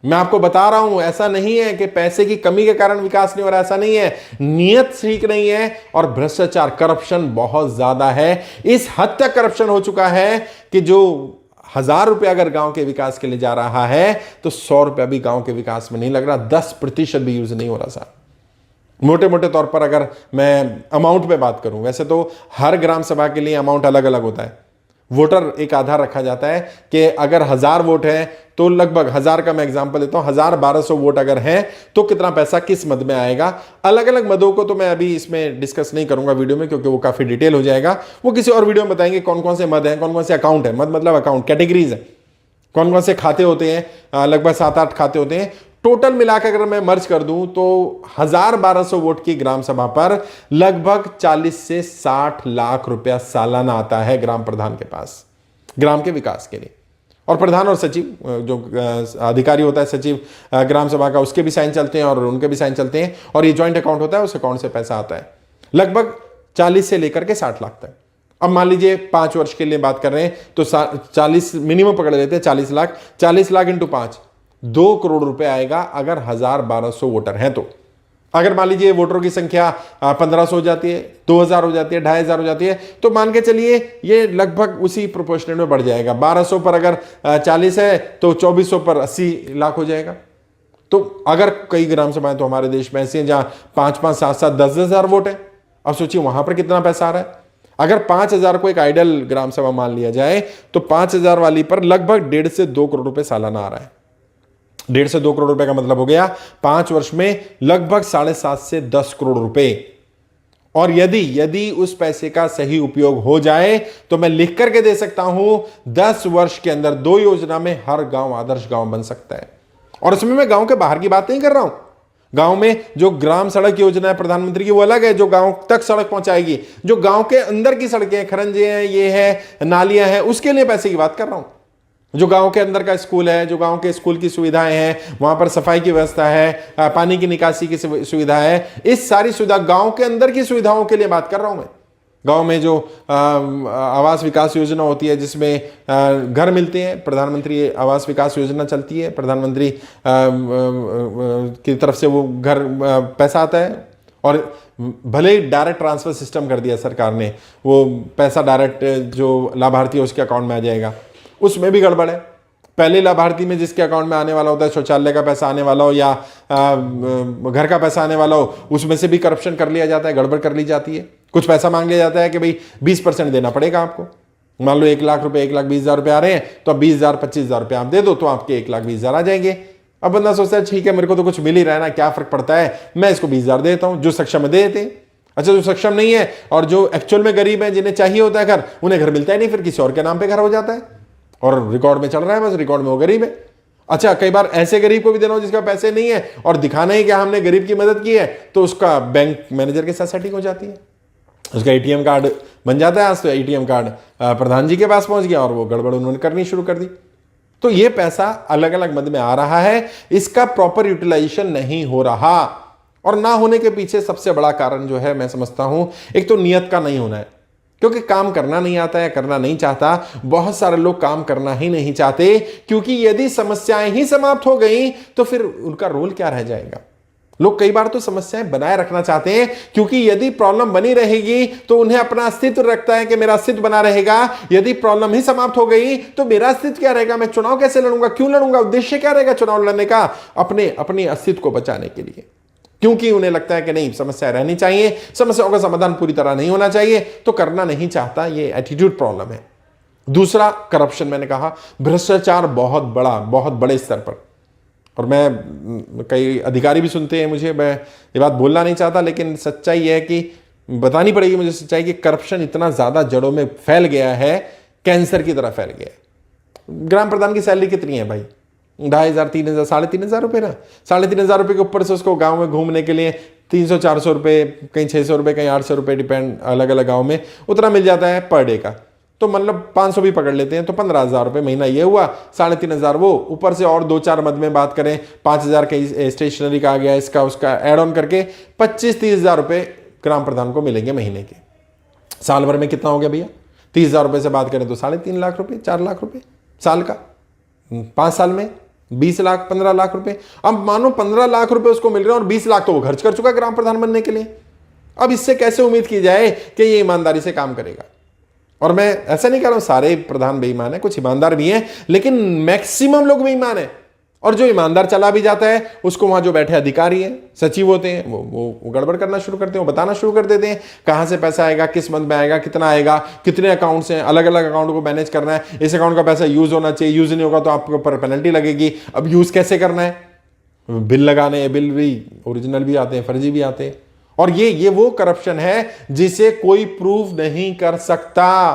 मैं आपको बता रहा हूं, ऐसा नहीं है कि पैसे की कमी के कारण विकास नहीं हो रहा, ऐसा नहीं है। नियत ठीक नहीं है और भ्रष्टाचार, करप्शन बहुत ज्यादा है। इस हद तक करप्शन हो चुका है कि जो 1000 रुपया अगर गांव के विकास के लिए जा रहा है तो 100 रुपया भी गांव के विकास में नहीं लग रहा, 10% भी यूज नहीं हो रहा साहब। मोटे मोटे तौर पर अगर मैं अमाउंट पे बात करूं, वैसे तो हर ग्राम सभा के लिए अमाउंट अलग अलग होता है। वोटर एक आधार रखा जाता है कि अगर 1000 वोट है तो लगभग 1000 का मैं एग्जांपल देता हूं, 1200 वोट अगर हैं तो कितना पैसा किस मद में आएगा। अलग अलग मदों को तो मैं अभी इसमें डिस्कस नहीं करूंगा वीडियो में, क्योंकि वो काफी डिटेल हो जाएगा। वो किसी और वीडियो में बताएंगे कौन कौन से मद हैं, कौन कौन से अकाउंट है। मद मतलब अकाउंट, कैटेगरीज है, कौन कौन से खाते होते हैं। लगभग 7-8 खाते होते हैं। टोटल मिलाकर अगर मैं मर्ज कर दूं तो 1200 वोट की ग्राम सभा पर लगभग 40 से 60 लाख रुपया सालाना आता है ग्राम प्रधान के पास, ग्राम के विकास के लिए। और प्रधान और सचिव, जो अधिकारी होता है सचिव ग्राम सभा का, उसके भी साइन चलते हैं और उनके भी साइन चलते हैं। और ये ज्वाइंट अकाउंट होता है, उस अकाउंट से पैसा आता है लगभग 40 से लेकर के 60 लाख तक। अब मान लीजिए 5 वर्ष के लिए बात कर रहे हैं तो 40 मिनिमम पकड़ लेते हैं, 40 लाख। 40 लाख इंटू 5, 2 करोड़ रुपए आएगा अगर 1200 वोटर हैं तो। अगर मान लीजिए वोटरों की संख्या 1500 हो जाती है, 2000 हो जाती है, 2500 हो जाती है, तो मान के चलिए ये लगभग उसी प्रोपोर्शनल में बढ़ जाएगा। 1200 पर अगर 40 है तो 2400 पर 80 लाख हो जाएगा। तो अगर कई ग्राम सभाएं तो हमारे देश में ऐसी हैं जहां 5-5, 7-7, 10-10 हजार वोट है। अब सोचिए वहां पर कितना पैसा आ रहा है। अगर 5000 को एक आइडल ग्राम सभा मान लिया जाए तो 5000 वाली पर लगभग 1.5 से 2 करोड़ रुपए सालाना आ रहा है। 1.5 से 2 करोड़ रुपए का मतलब हो गया 5 वर्ष में लगभग 7.5 से 10 करोड़ रुपए। और यदि उस पैसे का सही उपयोग हो जाए तो मैं लिख करके दे सकता हूं 10 वर्ष के अंदर 2 योजना में हर गांव आदर्श गांव बन सकता है। और इसमें मैं गांव के बाहर की बात नहीं कर रहा हूं। गांव में जो ग्राम सड़क योजना है प्रधानमंत्री की, वो अलग है, जो गांव तक सड़क पहुंचाएगी। जो गांव के अंदर की सड़कें, खरंजे हैं, ये है, नालियां हैं, उसके लिए पैसे की बात कर रहा हूं। जो गांव के अंदर का स्कूल है, जो गांव के स्कूल की सुविधाएं हैं, वहां पर सफाई की व्यवस्था है, पानी की निकासी की सुविधा है, इस सारी सुविधा गांव के अंदर की सुविधाओं के लिए बात कर रहा हूं मैं। गांव में जो आवास विकास योजना होती है, जिसमें घर मिलते हैं, प्रधानमंत्री आवास विकास योजना चलती है, प्रधानमंत्री की तरफ से वो घर पैसा आता है। और भले ही डायरेक्ट ट्रांसफर सिस्टम कर दिया सरकार ने, वो पैसा डायरेक्ट जो लाभार्थी है उसके अकाउंट में आ जाएगा, उसमें भी गड़बड़ है। पहले लाभार्थी में जिसके अकाउंट में आने वाला होता है, शौचालय का पैसा आने वाला हो या घर का पैसा आने वाला हो, उसमें से भी करप्शन कर लिया जाता है, गड़बड़ कर ली जाती है। कुछ पैसा मांग लिया जाता है कि भाई 20% देना पड़ेगा आपको। मान लो 1 लाख रुपए, 1,20,000 रुपए आ रहे हैं, तो अब 20,000, 25,000 रुपए आप दे दो तो आपके 1,20,000 आ जाएंगे। अब बंदा सोचता है ठीक है, मेरे को तो कुछ मिल ही रहा है ना, क्या फर्क पड़ता है, मैं इसको 20,000 देता हूं। जो सक्षम है दे देते हैं। अच्छा, जो सक्षम नहीं है और जो एक्चुअल में गरीब है, जिन्हें चाहिए होता है घर, उन्हें घर मिलता ही नहीं, फिर किसी और के नाम पे घर हो जाता है और रिकॉर्ड में चल रहा है, बस रिकॉर्ड में वो गरीब है। अच्छा, कई बार ऐसे गरीब को भी देना हो जिसका पैसे नहीं है और दिखाना ही कि हमने गरीब की मदद की है, तो उसका बैंक मैनेजर के साथ सेटिंग हो जाती है, उसका एटीएम कार्ड बन जाता है। आज तो एटीएम कार्ड प्रधान जी के पास पहुंच गया और वो गड़बड़ उन्होंने करनी शुरू कर दी। तो ये पैसा अलग अलग मद में आ रहा है, इसका प्रॉपर यूटिलाइजेशन नहीं हो रहा। और ना होने के पीछे सबसे बड़ा कारण जो है, मैं समझता हूं, एक तो नियत का नहीं होना है, क्योंकि काम करना नहीं आता है, करना नहीं चाहता। बहुत सारे लोग काम करना ही नहीं चाहते, क्योंकि यदि समस्याएं ही समाप्त हो गई तो फिर उनका रोल क्या रह जाएगा। लोग कई बार तो समस्याएं बनाए रखना चाहते हैं, क्योंकि यदि प्रॉब्लम बनी रहेगी तो उन्हें अपना अस्तित्व रखता है कि मेरा अस्तित्व बना रहेगा। यदि प्रॉब्लम ही समाप्त हो गई तो मेरा अस्तित्व क्या रहेगा, मैं चुनाव कैसे लड़ूंगा, क्यों लड़ूंगा, उद्देश्य क्या रहेगा चुनाव लड़ने का, अपने अस्तित्व को बचाने के लिए। क्योंकि उन्हें लगता है कि नहीं, समस्या रहनी चाहिए, समस्याओं का समाधान पूरी तरह नहीं होना चाहिए, तो करना नहीं चाहता। ये एटीट्यूड प्रॉब्लम है। दूसरा, करप्शन। मैंने कहा भ्रष्टाचार बहुत बड़े स्तर पर। और मैं, कई अधिकारी भी सुनते हैं मुझे, मैं ये बात बोलना नहीं चाहता, लेकिन सच्चाई यह है कि बतानी पड़ेगी मुझे सच्चाई कि करप्शन इतना ज्यादा जड़ों में फैल गया है, कैंसर की तरह फैल गया है। ग्राम प्रधान की सैलरी कितनी है भाई? 2,500, 3,000, 3,500 रुपए ना। 3,500 रुपए के ऊपर से उसको गांव में घूमने के लिए 300-400 रुपए, कहीं 600 रुपए, कहीं 800 रुपए, डिपेंड, अलग अलग गांव में उतना मिल जाता है पर डे का। तो मतलब 500 भी पकड़ लेते हैं तो 15,000 रुपए महीना ये हुआ, 3,500 वो, ऊपर से और 2-4 मद में बात करें, 5,000 कहीं स्टेशनरी का आ गया, इसका उसका एड ऑन करके 25-30,000 रुपए ग्राम प्रधान को मिलेंगे महीने के। साल भर में कितना हो गया भैया? 30,000 रुपए से बात करें तो 3.5 लाख रुपए, 4 लाख रुपए साल का, 5 साल में 20 लाख 15 लाख रुपए। अब मानो 15 लाख रुपए उसको मिल रहे हैं और 20 लाख तो वो खर्च कर चुका है ग्राम प्रधान बनने के लिए। अब इससे कैसे उम्मीद की जाए कि ये ईमानदारी से काम करेगा? और मैं ऐसा नहीं कह रहा हूं सारे प्रधान बेईमान है, कुछ ईमानदार भी हैं, लेकिन मैक्सिमम लोग बेईमान है। और जो ईमानदार चला भी जाता है उसको वहां जो बैठे अधिकारी हैं, सचिव होते हैं, वो गड़बड़ करना शुरू करते हैं, वो बताना शुरू कर देते हैं कहां से पैसा आएगा, किस मंथ में आएगा, कितना आएगा, कितने अकाउंट्स हैं, अलग अलग अकाउंट को मैनेज करना है, इस अकाउंट का पैसा यूज होना चाहिए, यूज नहीं होगा तो आपके ऊपर पेनल्टी लगेगी। अब यूज कैसे करना है? बिल लगाने हैं, बिल भी ओरिजिनल भी आते हैं, फर्जी भी आते हैं। और ये वो करप्शन है जिसे कोई प्रूव नहीं कर सकता,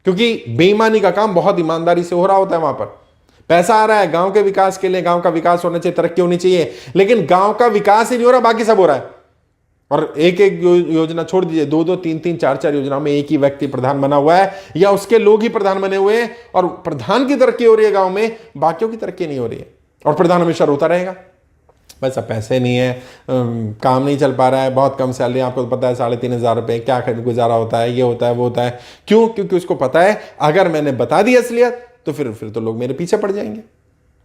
क्योंकि बेईमानी का काम बहुत ईमानदारी से हो रहा होता है। वहां पर पैसा आ रहा है गांव के विकास के लिए, गांव का विकास होना चाहिए, तरक्की होनी चाहिए, लेकिन गांव का विकास ही नहीं हो रहा, बाकी सब हो रहा है। और एक एक योजना छोड़ दीजिए, 2-2 3-3 4-4 योजनाओं में एक ही व्यक्ति प्रधान बना हुआ है या उसके लोग ही प्रधान बने हुए हैं, और प्रधान की तरक्की हो रही है गांव में, बाकियों की तरक्की नहीं हो रही है, और प्रधान हमेशा रोता रहेगा बस अब पैसे नहीं है, काम नहीं चल पा रहा है, बहुत कम सैलरी, आपको तो पता है 3,500 रुपये, क्या गुजारा होता है, ये होता है वो होता है। क्यों? क्योंकि उसको पता है अगर मैंने बता दी असलियत तो फिर तो लोग मेरे पीछे पड़ जाएंगे।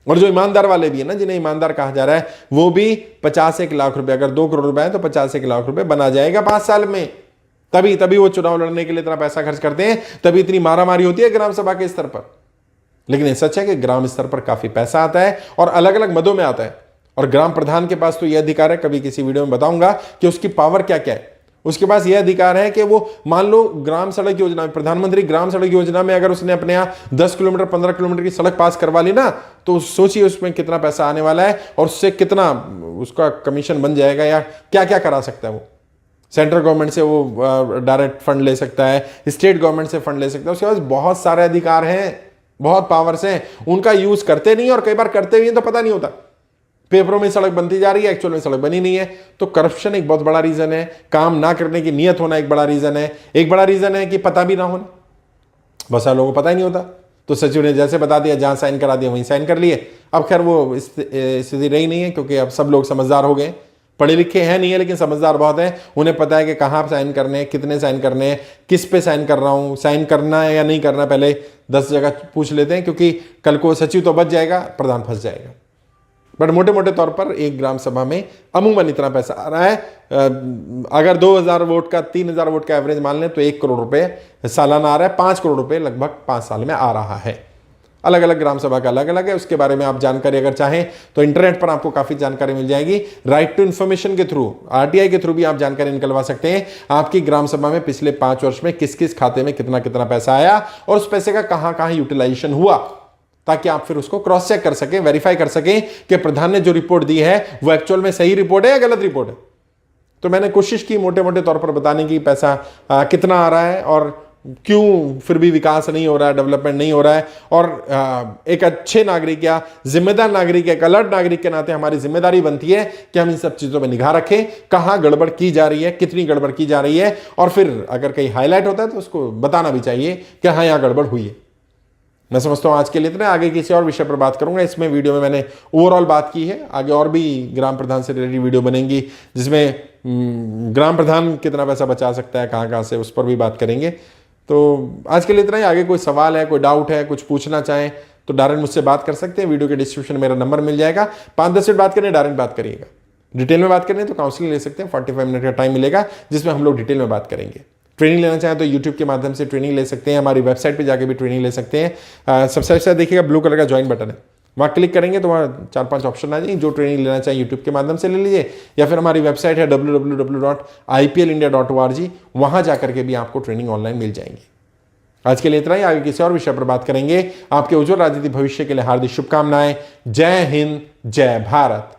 और जो ईमानदार वाले भी है ना, जिन्हें ईमानदार कहा जा रहा है, वो भी 50 लाख रुपए, अगर 2 करोड़ रुपए है तो 50 लाख रुपए बना जाएगा 5 साल में। तभी वो चुनाव लड़ने के लिए इतना पैसा खर्च करते हैं, तभी इतनी मारामारी होती है ग्राम सभा के स्तर पर। लेकिन ये सच है कि ग्राम स्तर पर काफी पैसा आता है और अलग अलग मदों में आता है। और ग्राम प्रधान के पास तो यह अधिकार है, कभी किसी वीडियो में बताऊंगा कि उसकी पावर क्या क्या है। उसके पास यह अधिकार है कि वो मान लो ग्राम सड़क योजना, प्रधानमंत्री ग्राम सड़क योजना में अगर उसने अपने यहाँ 10 किलोमीटर 15 किलोमीटर की सड़क पास करवा ली ना, तो सोचिए उसमें कितना पैसा आने वाला है और उससे कितना उसका कमीशन बन जाएगा, या क्या क्या करा सकता है वो। सेंट्रल गवर्नमेंट से वो डायरेक्ट फंड ले सकता है, स्टेट गवर्नमेंट से फंड ले सकता है, उसके पास बहुत सारे अधिकार हैं, बहुत पावर्स हैं। उनका यूज करते नहीं और कई बार करते भी हैं तो पता नहीं होता। पेपरों में सड़क बनती जा रही है, एक्चुअल में सड़क बनी नहीं है। तो करप्शन एक बहुत बड़ा रीजन है, काम ना करने की नीयत होना एक बड़ा रीजन है, एक बड़ा रीजन है कि पता भी ना होना, बहुत सारे लोगों को पता ही नहीं होता। तो सचिव ने जैसे बता दिया, जहां साइन करा दिया वहीं साइन कर लिए। अब खैर वो स्थिति रही नहीं है, क्योंकि अब सब लोग समझदार हो गए, पढ़े लिखे हैं नहीं है लेकिन समझदार बहुत हैं। उन्हें पता है कि कहाँ साइन करने हैं, कितने साइन करने हैं, किस पे साइन कर रहा हूं, साइन करना है या नहीं करना, पहले 10 जगह पूछ लेते हैं, क्योंकि कल को सचिव तो बच जाएगा, प्रधान फंस जाएगा। बट मोटे मोटे तौर पर एक ग्राम सभा में अमूमन इतना पैसा आ रहा है। अगर 2,000 वोट का 3,000 वोट का एवरेज मान लें तो 1 करोड़ रुपए सालाना आ रहा है। 5 करोड़ रुपए लगभग 5 साल में आ रहा है। अलग अलग ग्राम सभा का अलग अलग है। उसके बारे में आप जानकारी अगर चाहें तो इंटरनेट पर आपको काफी जानकारी मिल जाएगी। राइट टू इन्फॉर्मेशन के थ्रू, आरटीआई के थ्रू भी आप जानकारी निकलवा सकते हैं। आपकी ग्राम सभा में पिछले 5 वर्ष में किस किस खाते में कितना कितना पैसा आया और उस पैसे का कहां कहां यूटिलाइजेशन हुआ, ताकि आप फिर उसको क्रॉस चेक कर सकें, वेरीफाई कर सकें कि प्रधान ने जो रिपोर्ट दी है वो एक्चुअल में सही रिपोर्ट है या गलत रिपोर्ट है। तो मैंने कोशिश की मोटे मोटे तौर पर बताने की पैसा कितना आ रहा है और क्यों फिर भी विकास नहीं हो रहा है, डेवलपमेंट नहीं हो रहा है। और एक अच्छे नागरिक या जिम्मेदार नागरिक, एक अलर्ट नागरिक के नाते हमारी जिम्मेदारी बनती है कि हम इन सब चीजों पर निगाह रखें, कहां गड़बड़ की जा रही है, कितनी गड़बड़ की जा रही है, और फिर अगर कहीं हाईलाइट होता है तो उसको बताना भी चाहिए कि हाँ यहां गड़बड़ हुई है। मैं समझता हूं आज के लिए इतना, आगे किसी और विषय पर बात करूंगा। इसमें वीडियो में मैंने ओवरऑल बात की है, आगे और भी ग्राम प्रधान से रिलेटेड वीडियो बनेंगी जिसमें ग्राम प्रधान कितना पैसा बचा सकता है, कहां कहां से, उस पर भी बात करेंगे। तो आज के लिए इतना ही। आगे कोई सवाल है, कोई डाउट है, कुछ पूछना चाहें तो डायरेक्ट मुझसे बात कर सकते हैं। वीडियो के डिस्क्रिप्शन में मेरा नंबर मिल जाएगा। 5-10 मिनट बात करने, डायरेक्ट बात करिएगा। डिटेल में बात करनी तो काउंसलिंग ले सकते हैं, 45 मिनट का टाइम मिलेगा जिसमें हम लोग डिटेल में बात करेंगे। ट्रेनिंग लेना चाहें तो यूट्यूब के माध्यम से ट्रेनिंग ले सकते हैं, हमारी वेबसाइट पे जाके भी ट्रेनिंग ले सकते हैं। सबसे अच्छा देखिएगा ब्लू कलर का ज्वाइन बटन है, वहाँ क्लिक करेंगे तो वहाँ 4-5 ऑप्शन आ जाएंगे। जो ट्रेनिंग लेना चाहिए यूट्यूब के माध्यम से ले लीजिए, या फिर हमारी वेबसाइट है www.iplindia.org, वहाँ जाकर के भी आपको ट्रेनिंग ऑनलाइन मिल जाएंगी। आज के लिए इतना ही, आगे किसी और विषय पर बात करेंगे। आपके उज्जवल राजनीतिक भविष्य के लिए हार्दिक शुभकामनाएं। जय हिंद, जय भारत।